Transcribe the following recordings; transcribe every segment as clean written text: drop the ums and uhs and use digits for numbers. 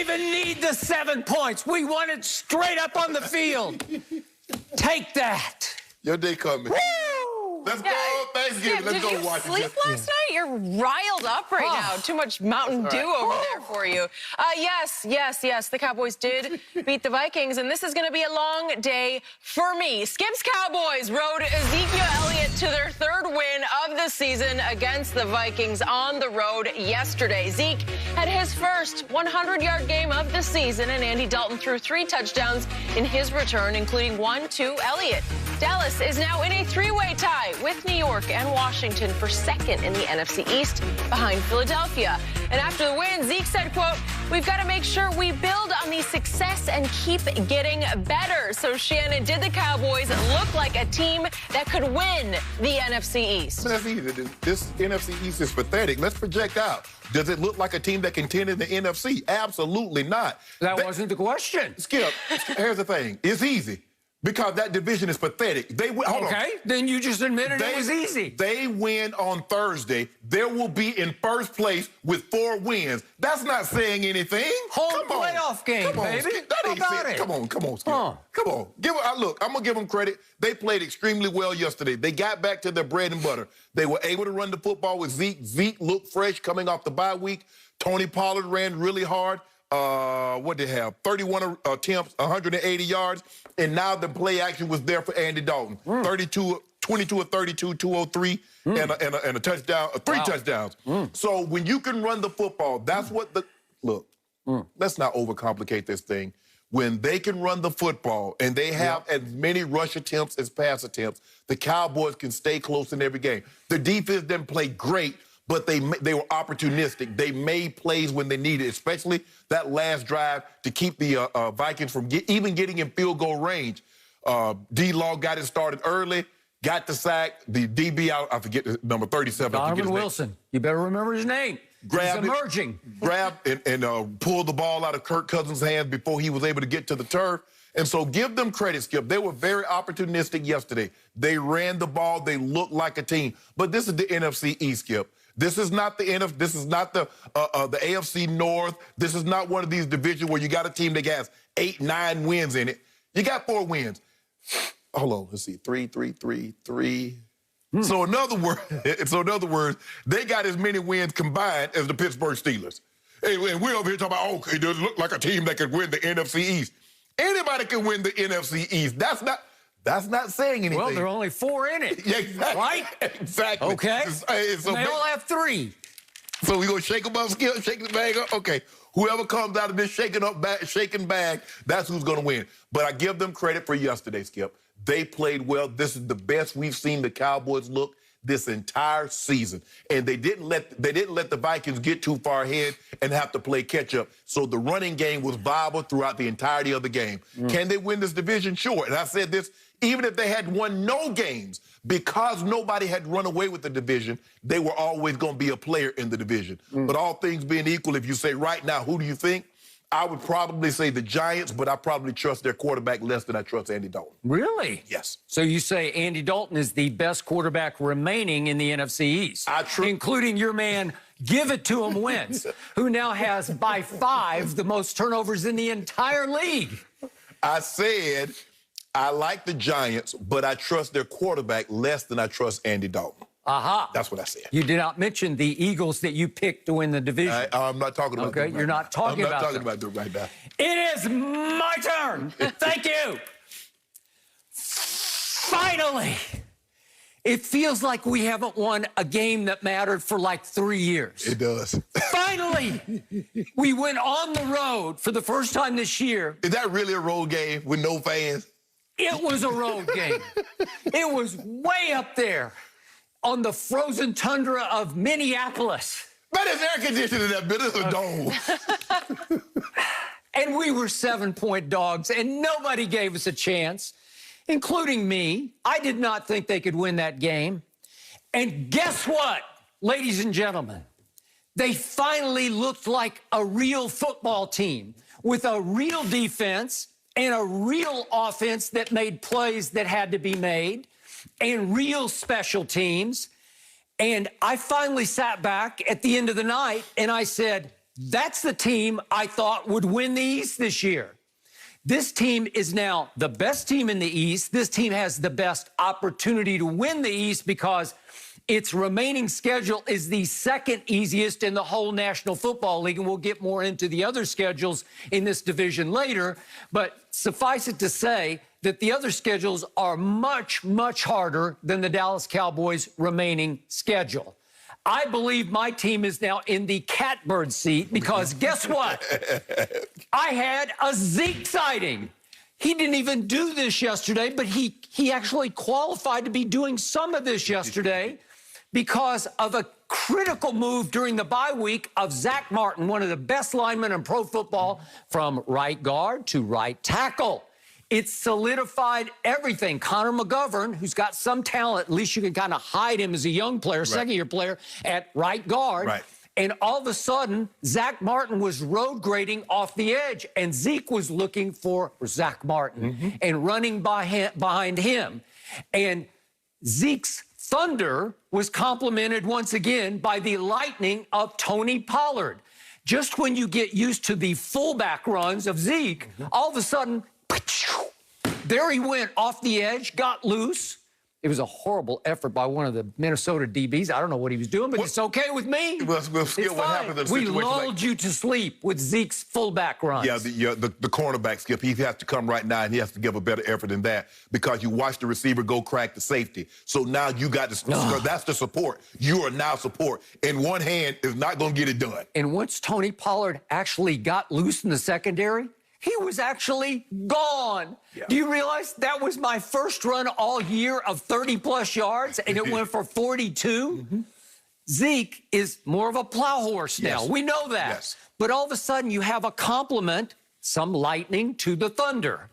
didn't even need the 7 points. We won it straight up on the field. Take that. Your day coming. Woo! Let's go Thanksgiving. Let's go watch it. Did you sleep last night? You're riled up right now. Too much Mountain Dew over there for you. Yes. The Cowboys did beat the Vikings, and this is going to be a long day for me. Skip's Cowboys rode Ezekiel Elliott to their third win of the season against the Vikings on the road yesterday. Zeke had his first 100-yard game of the season, and Andy Dalton threw 3 touchdowns in his return, including 1 to Elliott. Dallas is now in a 3-way tie with New York and Washington for second in the NFC East behind Philadelphia. And after the win, Zeke said, quote, "We've got to make sure we build on the success and keep getting better." So, Shannon, did the Cowboys look like a team that could win the NFC East? That's easy. This NFC East is pathetic. Let's project out. Does it look like a team that can contend in the NFC? Absolutely not. That wasn't the question. Skip, here's the thing. It's easy. Because that division is pathetic. Hold on. Then you just admitted it was easy. They win on Thursday. They will be in first place with 4 wins. That's not saying anything. Home playoff game, baby. How about it? Come on, Skip. Come on. Look, I'm going to give them credit. They played extremely well yesterday. They got back to their bread and butter. They were able to run the football with Zeke. Zeke looked fresh coming off the bye week. Tony Pollard ran really hard. What did they have? 31 attempts, 180 yards, and now the play action was there for Andy Dalton. 22 of 32, 203, and a touchdown, 3 touchdowns. So when you can run the football, that's what look, let's not overcomplicate this thing. When they can run the football and they have as many rush attempts as pass attempts, the Cowboys can stay close in every game. The defense didn't play great, but they were opportunistic. They made plays when they needed, especially that last drive to keep the Vikings from even getting in field goal range. D-Law got it started early, got the sack. The DB out, I forget the number 37. Donovan Wilson. You better remember his name. He's emerging. Grabbed and pulled the ball out of Kirk Cousins' hands before he was able to get to the turf. And so give them credit, Skip. They were very opportunistic yesterday. They ran the ball. They looked like a team. But this is the NFC East, Skip. This is not the NFC. This is not the AFC North. This is not one of these divisions where you got a team that has 8, 9 wins in it. You got 4 wins. Hold on. Let's see. 3. So in other words, they got as many wins combined as the Pittsburgh Steelers. Hey, and we're over here talking about, okay, does it look like a team that could win the NFC East? Anybody can win the NFC East. That's not saying anything. Well, there are only 4 in it. Yeah, exactly. Right? Exactly. Okay. So they all have 3. So we going to shake them up, Skip, shake the bag up? Okay. Whoever comes out of this shaking bag, that's who's going to win. But I give them credit for yesterday, Skip. They played well. This is the best we've seen the Cowboys look this entire season. And they didn't let the Vikings get too far ahead and have to play catch up. So the running game was viable throughout the entirety of the game. Can they win this division? Sure. And I said this, even if they had won no games, because nobody had run away with the division, they were always going to be a player in the division. But all things being equal, if you say right now, who do you think? I would probably say the Giants, but I probably trust their quarterback less than I trust Andy Dalton. Really? Yes. So you say Andy Dalton is the best quarterback remaining in the NFC East, including your man, Give It To Him Wentz, who now has, by 5, the most turnovers in the entire league. I said I like the Giants, but I trust their quarterback less than I trust Andy Dalton. Aha. That's what I said. You did not mention the Eagles that you picked to win the division. I'm not talking about them. Okay, you're not talking about them. I'm not talking about them right now. It is my turn. Thank you. Finally. It feels like we haven't won a game that mattered for like 3 years. It does. Finally, we went on the road for the first time this year. Is that really a road game with no fans? It was a road game. It was way up there on the frozen tundra of Minneapolis. But it's air conditioning in that bit. It's a dome. And we were 7-point dogs, and nobody gave us a chance, including me. I did not think they could win that game. And guess what, ladies and gentlemen? They finally looked like a real football team with a real defense and a real offense that made plays that had to be made and real special teams. And I finally sat back at the end of the night and I said, That's the team I thought would win the East this year. This team is now the best team in the East. This team has the best opportunity to win the East because its remaining schedule is the second easiest in the whole National Football League, and we'll get more into the other schedules in this division later. But suffice it to say that the other schedules are much, much harder than the Dallas Cowboys' remaining schedule. I believe my team is now in the catbird seat because guess what? I had a Zeke sighting. He didn't even do this yesterday, but he actually qualified to be doing some of this yesterday because of a critical move during the bye week of Zach Martin, one of the best linemen in pro football, from right guard to right tackle. It solidified everything. Connor McGovern, who's got some talent, at least you can kind of hide him as a young player, second-year player, at right guard. Right. And all of a sudden, Zach Martin was road grading off the edge, and Zeke was looking for Zach Martin and running behind him. And Zeke's thunder was complemented once again by the lightning of Tony Pollard. Just when you get used to the fullback runs of Zeke, all of a sudden, there he went off the edge, got loose. It was a horrible effort by one of the Minnesota DBs. I don't know what he was doing, but it's okay with me. We'll see what happens in a We situation lulled you to sleep with Zeke's fullback runs. Yeah, the cornerback, Skip, he has to come right now, and he has to give a better effort than that because you watch the receiver go crack the safety. So now you got to, that's the support. You are now support. And one hand is not going to get it done. And once Tony Pollard actually got loose in the secondary, he was actually gone. Yeah. Do you realize that was my first run all year of 30-plus yards, and it went for 42? Zeke is more of a plow horse now. Yes. We know that. Yes. But all of a sudden, you have a compliment, some lightning to the thunder.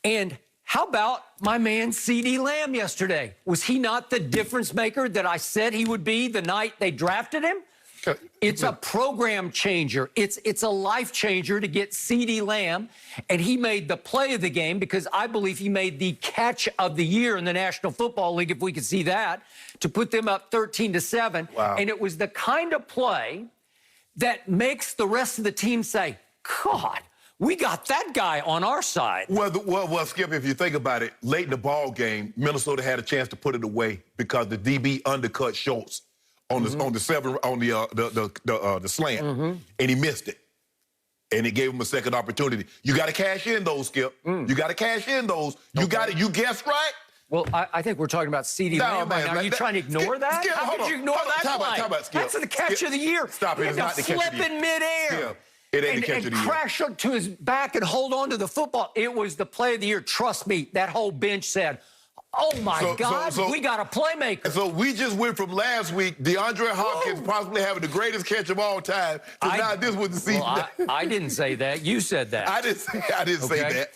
And how about my man CeeDee Lamb yesterday? Was he not the difference maker that I said he would be the night they drafted him? It's a program changer. It's a life changer to get CeeDee Lamb, and he made the play of the game because I believe he made the catch of the year in the National Football League, if we could see that, to put them up 13-7. Wow. And it was the kind of play that makes the rest of the team say, God, we got that guy on our side. Well, Skip, if you think about it, late in the ball game, Minnesota had a chance to put it away because the DB undercut Schultz on the slant, and he missed it. And it gave him a second opportunity. You got to cash in those, Skip. You got to cash in those. You got it. You guessed right. Well, I think we're talking about CeeDee Lamb right now. Are you trying to ignore that? Skip, How could you ignore that play? Time out, Skip. That's the catch of the year. Stop it. It's not the catch of the year. Flip in midair. Skip. It ain't the catch of the year. And crash up to his back and hold on to the football. It was the play of the year. Trust me, that whole bench said, oh, my God, we got a playmaker. So we just went from last week, DeAndre Hopkins possibly having the greatest catch of all time, to now this was the season. Well, I didn't say that. You said that. I didn't say that.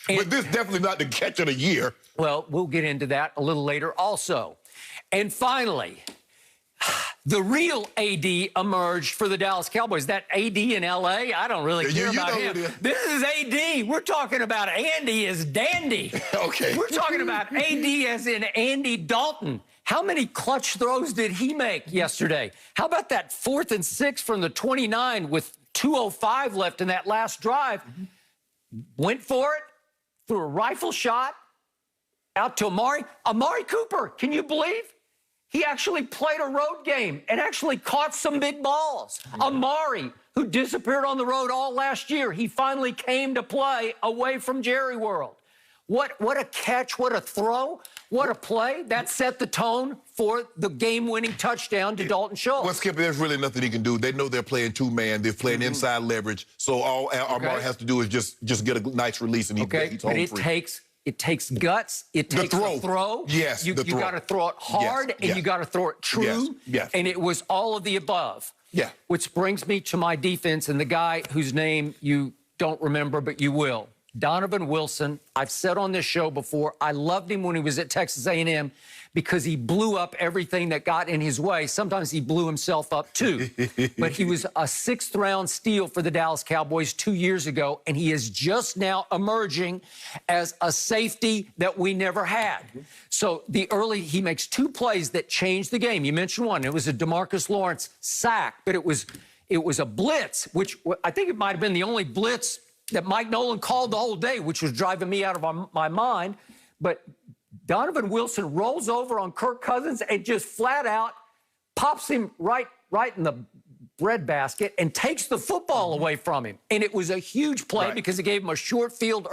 But this is definitely not the catch of the year. Well, we'll get into that a little later also. And finally, the real AD emerged for the Dallas Cowboys. That AD in L.A., I don't really care about him. This is AD. We're talking about Andy as Dandy. Okay. We're talking about AD as in Andy Dalton. How many clutch throws did he make yesterday? How about that 4th and 6 from the 29 with 2:05 left in that last drive? Went for it, threw a rifle shot out to Amari. Amari Cooper, can you believe? He actually played a road game and actually caught some big balls. Amari, who disappeared on the road all last year, he finally came to play away from Jerry World. What a catch, what a throw, what a play. That set the tone for the game-winning touchdown to Dalton Schultz. Well, Skip, there's really nothing he can do. They know they're playing two-man. They're playing inside leverage. So all Amari has to do is just get a nice release, and he's home free. It takes guts. It takes a throw. Yes, you got to throw it hard, and you got to throw it true. Yes. And it was all of the above. Yeah. Which brings me to my defense and the guy whose name you don't remember, but you will. Donovan Wilson. I've said on this show before, I loved him when he was at Texas A&M because he blew up everything that got in his way. Sometimes he blew himself up, too. But he was a 6th-round steal for the Dallas Cowboys 2 years ago, and he is just now emerging as a safety that we never had. So he makes 2 plays that changed the game. You mentioned one. It was a DeMarcus Lawrence sack, but it was It was a blitz, which I think it might have been the only blitz that Mike Nolan called the whole day, which was driving me out of my mind. But Donovan Wilson rolls over on Kirk Cousins and just flat out pops him right in the breadbasket and takes the football away from him. And it was a huge play because it gave him a short field